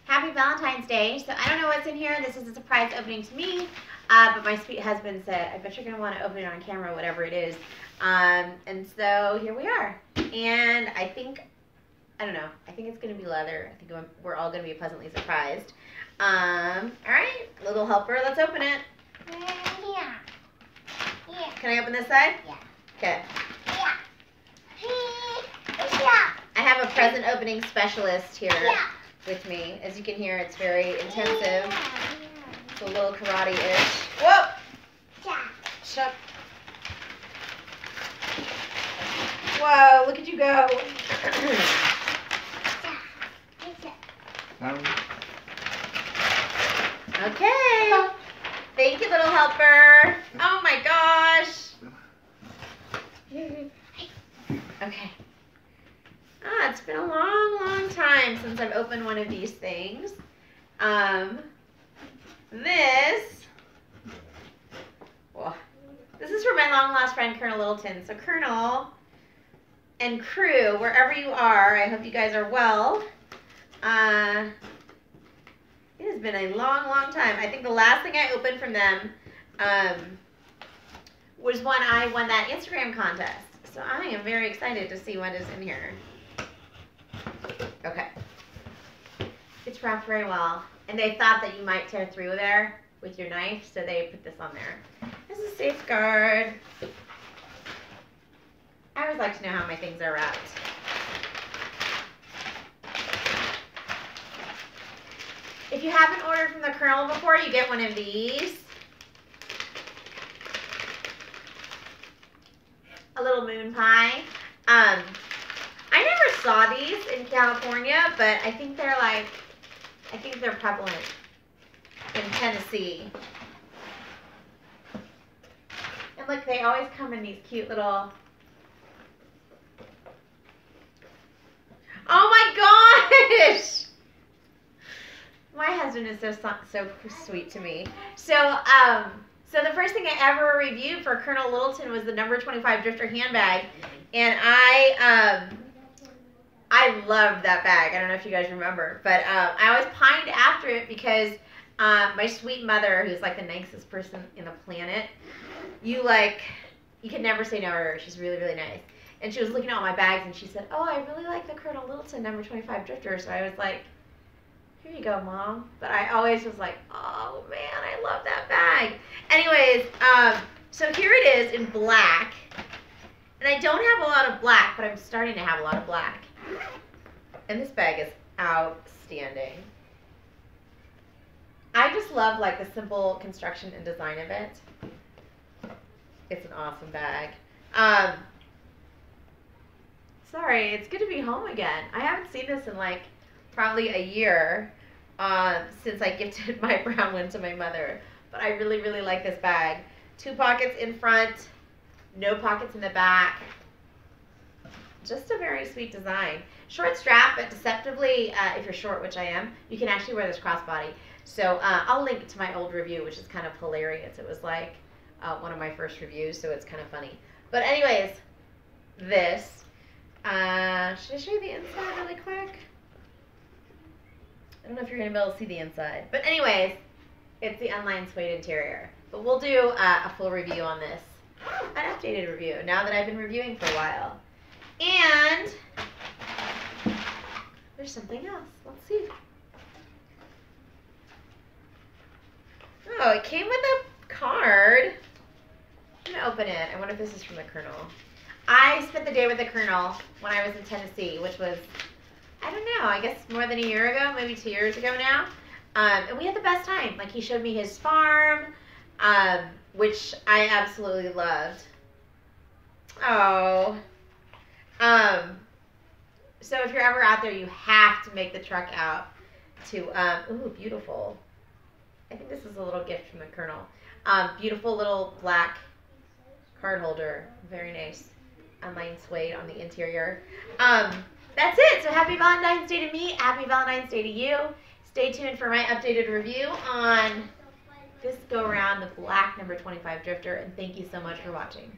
Happy Valentine's Day. So I don't know what's in here. This is a surprise opening to me. But my sweet husband said, I bet you're going to want to open it on camera, whatever it is. And so here we are. And I think it's going to be leather. I think we're all going to be pleasantly surprised. All right, little helper, let's open it. Yeah. Can I open this side? Yeah. Okay. Yeah. I have a present opening specialist here Yeah. with me. As you can hear, it's very intensive. Yeah. It's a little karate-ish. Whoa! Yeah. Shut. Whoa, look at you go. Okay. Thank you, little helper. Oh my gosh. Okay. It's been a long, long time since I've opened one of these things. This is for my long lost friend, Colonel Littleton. So Colonel and crew, wherever you are, I hope you guys are well. It has been a long, long time. I think the last thing I opened from them was when I won that Instagram contest. So I am very excited to see what is in here. Okay. It's wrapped very well. And they thought that you might tear through there with your knife, so they put this on there. This is a safeguard. I always like to know how my things are wrapped. If you haven't ordered from the Colonel before, you get one of these. A little moon pie. I never saw these in California, but I think they're prevalent in Tennessee. And look, they always come in these cute little... Oh my gosh! My husband is so sweet to me. So the first thing I ever reviewed for Colonel Littleton was the number 25 Drifter handbag, and I loved that bag. I don't know if you guys remember, but I always pined after it because my sweet mother, who's like the nicest person in the planet, you could never say no to her. She's really, really nice. And she was looking at all my bags, and she said, "Oh, I really like the Colonel Littleton number 25 Drifter." So I was like, "Here you go, Mom." But I always was like, "Oh man, I love that bag." Anyways, so here it is in black. And I don't have a lot of black, but I'm starting to have a lot of black. And this bag is outstanding. I just love like the simple construction and design of it. It's an awesome bag. Sorry, it's good to be home again. I haven't seen this in like probably a year since I gifted my brown one to my mother. But I really, really like this bag. 2 pockets in front, no pockets in the back. Just a very sweet design. Short strap, but deceptively, if you're short, which I am, you can actually wear this crossbody. So I'll link to my old review, which is kind of hilarious. It was like one of my first reviews, so it's kind of funny. But anyways, this. Should I show you the inside really quick? I don't know if you're going to be able to see the inside. But anyways, it's the unlined suede interior. But we'll do a full review on this. An updated review, now that I've been reviewing for a while. And there's something else. Let's see. Oh, it came with a card. I'm going to open it. I wonder if this is from the Colonel. I spent the day with the Colonel when I was in Tennessee, which was, I don't know, I guess more than a year ago, maybe 2 years ago now. And we had the best time. Like, he showed me his farm, which I absolutely loved. Oh. So if you're ever out there, you have to make the trek out to, ooh, beautiful. I think this is a little gift from the Colonel. Beautiful little black card holder. Very nice. Unlined suede on the interior. That's it. So happy Valentine's Day to me. Happy Valentine's Day to you. Stay tuned for my updated review on this go around, the black number 25 Drifter. And thank you so much for watching.